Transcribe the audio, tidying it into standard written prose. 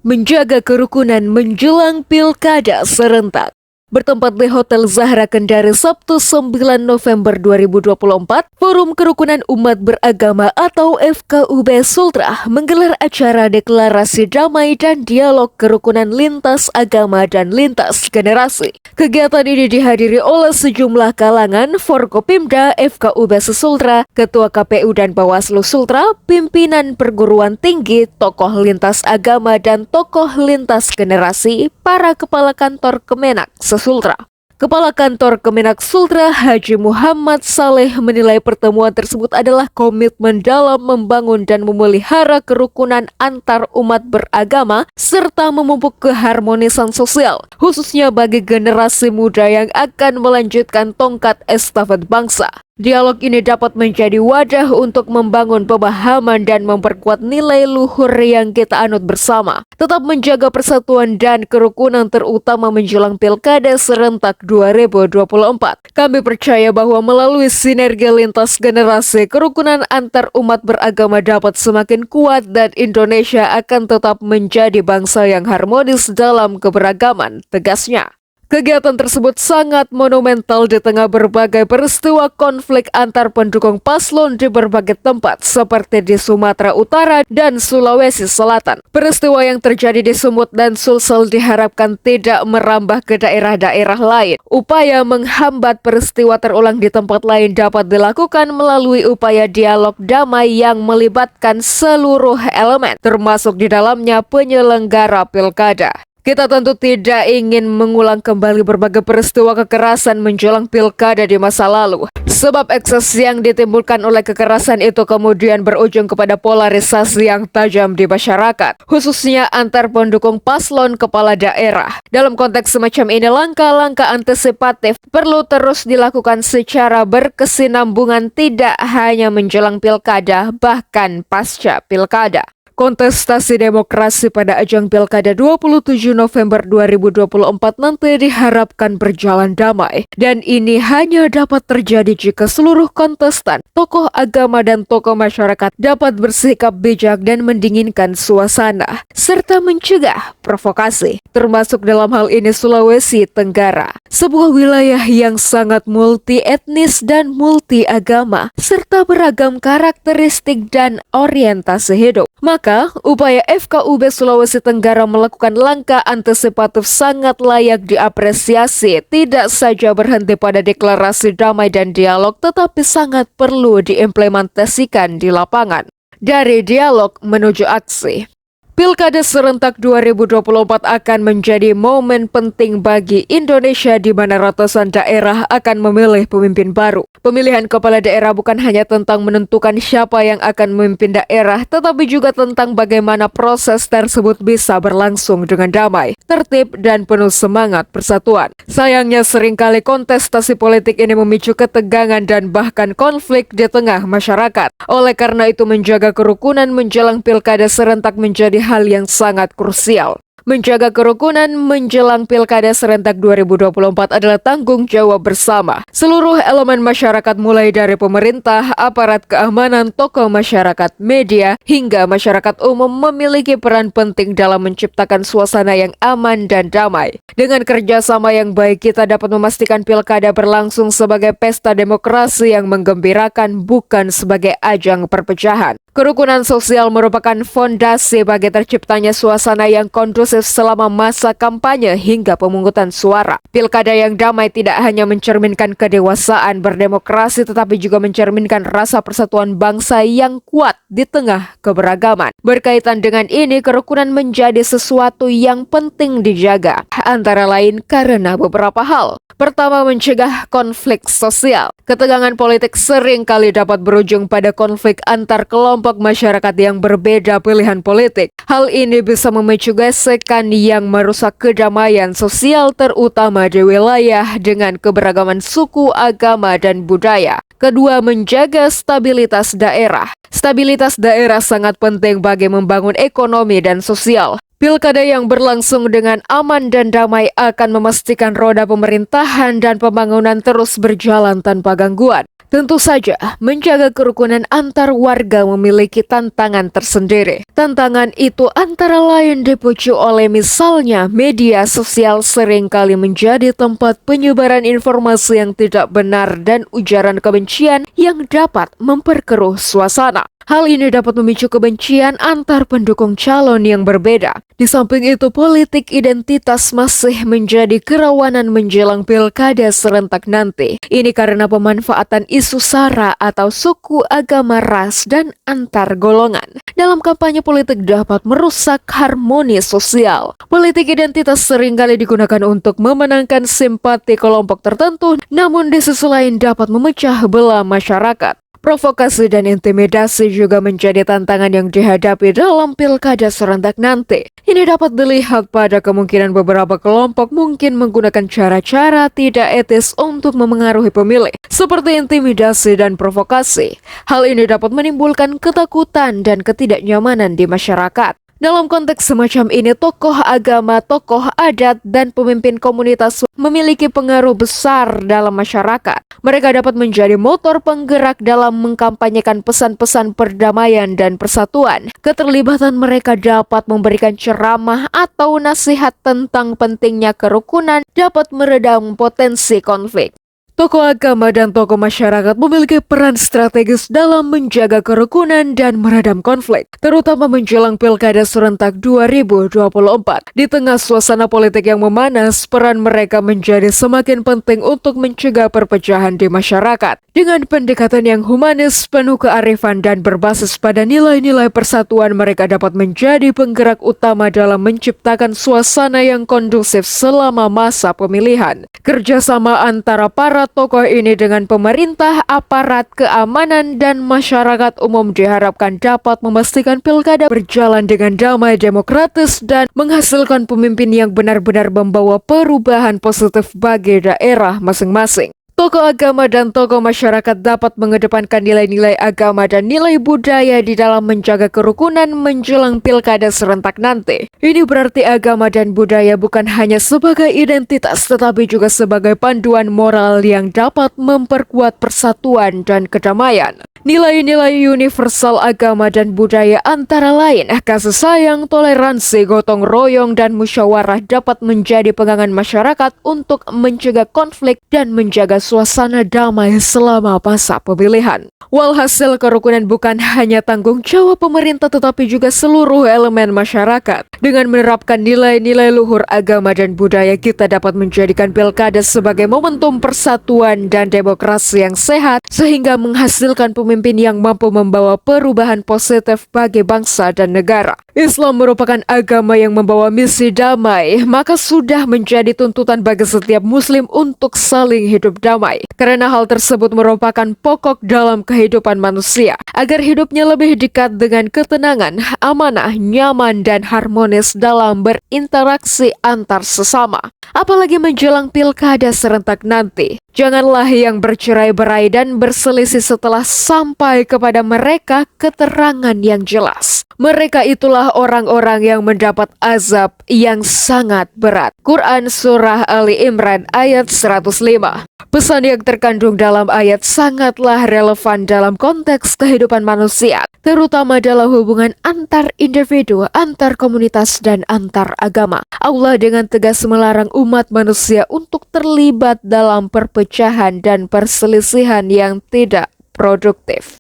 menjaga kerukunan menjelang pilkada serentak. Bertempat di Hotel Zahra Kendari Sabtu 9 November 2024, Forum Kerukunan Umat Beragama atau FKUB Sultra menggelar acara deklarasi damai dan dialog kerukunan lintas agama dan lintas generasi. Kegiatan ini dihadiri oleh sejumlah kalangan, Forkopimda, FKUB Sultra, Ketua KPU dan Bawaslu Sultra, pimpinan perguruan tinggi, tokoh lintas agama dan tokoh lintas generasi, para kepala kantor Kemenak Sultra. Kepala Kantor Kemenak Sultra Haji Muhammad Saleh menilai pertemuan tersebut adalah komitmen dalam membangun dan memelihara kerukunan antar umat beragama serta memupuk keharmonisan sosial, khususnya bagi generasi muda yang akan melanjutkan tongkat estafet bangsa. Dialog ini dapat menjadi wadah untuk membangun pemahaman dan memperkuat nilai luhur yang kita anut bersama. Tetap menjaga persatuan dan kerukunan terutama menjelang Pilkada serentak 2024. Kami percaya bahwa melalui sinergi lintas generasi, kerukunan antar umat beragama dapat semakin kuat dan Indonesia akan tetap menjadi bangsa yang harmonis dalam keberagaman, tegasnya. Kegiatan tersebut sangat monumental di tengah berbagai peristiwa konflik antar pendukung paslon di berbagai tempat seperti di Sumatera Utara dan Sulawesi Selatan. Peristiwa yang terjadi di Sumut dan Sulsel diharapkan tidak merambah ke daerah-daerah lain. Upaya menghambat peristiwa terulang di tempat lain dapat dilakukan melalui upaya dialog damai yang melibatkan seluruh elemen, termasuk di dalamnya penyelenggara pilkada. Kita tentu tidak ingin mengulang kembali berbagai peristiwa kekerasan menjelang pilkada di masa lalu. Sebab ekses yang ditimbulkan oleh kekerasan itu kemudian berujung kepada polarisasi yang tajam di masyarakat, khususnya antar pendukung paslon kepala daerah. Dalam konteks semacam ini, langkah-langkah antisipatif perlu terus dilakukan secara berkesinambungan tidak hanya menjelang pilkada, bahkan pasca pilkada. Kontestasi demokrasi pada ajang Pilkada 27 November 2024 nanti diharapkan berjalan damai. Dan ini hanya dapat terjadi jika seluruh kontestan, tokoh agama dan tokoh masyarakat dapat bersikap bijak dan mendinginkan suasana, serta mencegah provokasi. Termasuk dalam hal ini Sulawesi Tenggara, sebuah wilayah yang sangat multi etnis dan multi agama, serta beragam karakteristik dan orientasi hidup. Maka, upaya FKUB Sulawesi Tenggara melakukan langkah antisipatif sangat layak diapresiasi, tidak saja berhenti pada deklarasi damai dan dialog, tetapi sangat perlu diimplementasikan di lapangan. Dari dialog menuju aksi. Pilkada serentak 2024 akan menjadi momen penting bagi Indonesia di mana ratusan daerah akan memilih pemimpin baru. Pemilihan kepala daerah bukan hanya tentang menentukan siapa yang akan memimpin daerah, tetapi juga tentang bagaimana proses tersebut bisa berlangsung dengan damai, tertib, dan penuh semangat persatuan. Sayangnya seringkali kontestasi politik ini memicu ketegangan dan bahkan konflik di tengah masyarakat. Oleh karena itu menjaga kerukunan menjelang pilkada serentak menjadi hal yang sangat krusial. Menjaga kerukunan menjelang Pilkada serentak 2024 adalah tanggung jawab bersama. Seluruh elemen masyarakat mulai dari pemerintah, aparat keamanan, tokoh masyarakat, media, hingga masyarakat umum memiliki peran penting dalam menciptakan suasana yang aman dan damai. Dengan kerjasama yang baik, kita dapat memastikan Pilkada berlangsung sebagai pesta demokrasi yang menggembirakan, bukan sebagai ajang perpecahan. Kerukunan sosial merupakan fondasi bagi terciptanya suasana yang kondusif selama masa kampanye hingga pemungutan suara. Pilkada yang damai tidak hanya mencerminkan kedewasaan berdemokrasi, tetapi juga mencerminkan rasa persatuan bangsa yang kuat di tengah keberagaman. Berkaitan dengan ini, kerukunan menjadi sesuatu yang penting dijaga, antara lain karena beberapa hal. Pertama, mencegah konflik sosial. Ketegangan politik sering kali dapat berujung pada konflik antar kelompok masyarakat yang berbeda pilihan politik. Hal ini bisa memicu gesekan yang merusak kedamaian sosial terutama di wilayah dengan keberagaman suku, agama, dan budaya. Kedua, menjaga stabilitas daerah. Stabilitas daerah sangat penting bagi membangun ekonomi dan sosial. Pilkada yang berlangsung dengan aman dan damai akan memastikan roda pemerintahan dan pembangunan terus berjalan tanpa gangguan. Tentu saja, menjaga kerukunan antar warga memiliki tantangan tersendiri. Tantangan itu antara lain dipicu oleh misalnya media sosial seringkali menjadi tempat penyebaran informasi yang tidak benar dan ujaran kebencian yang dapat memperkeruh suasana. Hal ini dapat memicu kebencian antar pendukung calon yang berbeda. Di samping itu, politik identitas masih menjadi kerawanan menjelang pilkada serentak nanti. Ini karena pemanfaatan isu SARA atau suku, agama, ras, dan antar golongan dalam kampanye politik dapat merusak harmoni sosial. Politik identitas seringkali digunakan untuk memenangkan simpati kelompok tertentu, namun di sisi lain dapat memecah belah masyarakat. Provokasi dan intimidasi juga menjadi tantangan yang dihadapi dalam pilkada serentak nanti. Ini dapat dilihat pada kemungkinan beberapa kelompok mungkin menggunakan cara-cara tidak etis untuk memengaruhi pemilih, seperti intimidasi dan provokasi. Hal ini dapat menimbulkan ketakutan dan ketidaknyamanan di masyarakat. Dalam konteks semacam ini, tokoh agama, tokoh adat, dan pemimpin komunitas memiliki pengaruh besar dalam masyarakat. Mereka dapat menjadi motor penggerak dalam mengkampanyekan pesan-pesan perdamaian dan persatuan. Keterlibatan mereka dapat memberikan ceramah atau nasihat tentang pentingnya kerukunan dapat meredam potensi konflik. Tokoh agama dan tokoh masyarakat memiliki peran strategis dalam menjaga kerukunan dan meredam konflik, terutama menjelang Pilkada serentak 2024. Di tengah suasana politik yang memanas, peran mereka menjadi semakin penting untuk mencegah perpecahan di masyarakat. Dengan pendekatan yang humanis, penuh kearifan, dan berbasis pada nilai-nilai persatuan, mereka dapat menjadi penggerak utama dalam menciptakan suasana yang kondusif selama masa pemilihan. Kerjasama antara para tokoh ini dengan pemerintah, aparat keamanan, dan masyarakat umum diharapkan dapat memastikan pilkada berjalan dengan damai, demokratis, dan menghasilkan pemimpin yang benar-benar membawa perubahan positif bagi daerah masing-masing. Tokoh agama dan tokoh masyarakat dapat mengedepankan nilai-nilai agama dan nilai budaya di dalam menjaga kerukunan menjelang pilkada serentak nanti. Ini berarti agama dan budaya bukan hanya sebagai identitas, tetapi juga sebagai panduan moral yang dapat memperkuat persatuan dan kedamaian. Nilai-nilai universal agama dan budaya antara lain kasih sayang, toleransi, gotong royong, dan musyawarah dapat menjadi pegangan masyarakat untuk mencegah konflik dan menjaga suasana damai selama masa pemilihan. Walhasil, kerukunan bukan hanya tanggung jawab pemerintah tetapi juga seluruh elemen masyarakat. Dengan menerapkan nilai-nilai luhur agama dan budaya, kita dapat menjadikan pilkada sebagai momentum persatuan dan demokrasi yang sehat sehingga menghasilkan pemimpin yang mampu membawa perubahan positif bagi bangsa dan negara. Islam merupakan agama yang membawa misi damai, maka sudah menjadi tuntutan bagi setiap muslim untuk saling hidup damai. Karena hal tersebut merupakan pokok dalam kehidupan manusia, agar hidupnya lebih dekat dengan ketenangan, amanah, nyaman, dan harmonis dalam berinteraksi antar sesama. Apalagi menjelang pilkada serentak nanti. Janganlah yang bercerai-berai dan berselisih setelah sampai kepada mereka keterangan yang jelas. Mereka itulah orang-orang yang mendapat azab yang sangat berat. Quran Surah Ali Imran ayat 105. Pesan yang terkandung dalam ayat sangatlah relevan dalam konteks kehidupan manusia, terutama dalam hubungan antar individu, antar komunitas, dan antar agama. Allah dengan tegas melarang umat manusia untuk terlibat dalam perpecahan dan perselisihan yang tidak produktif.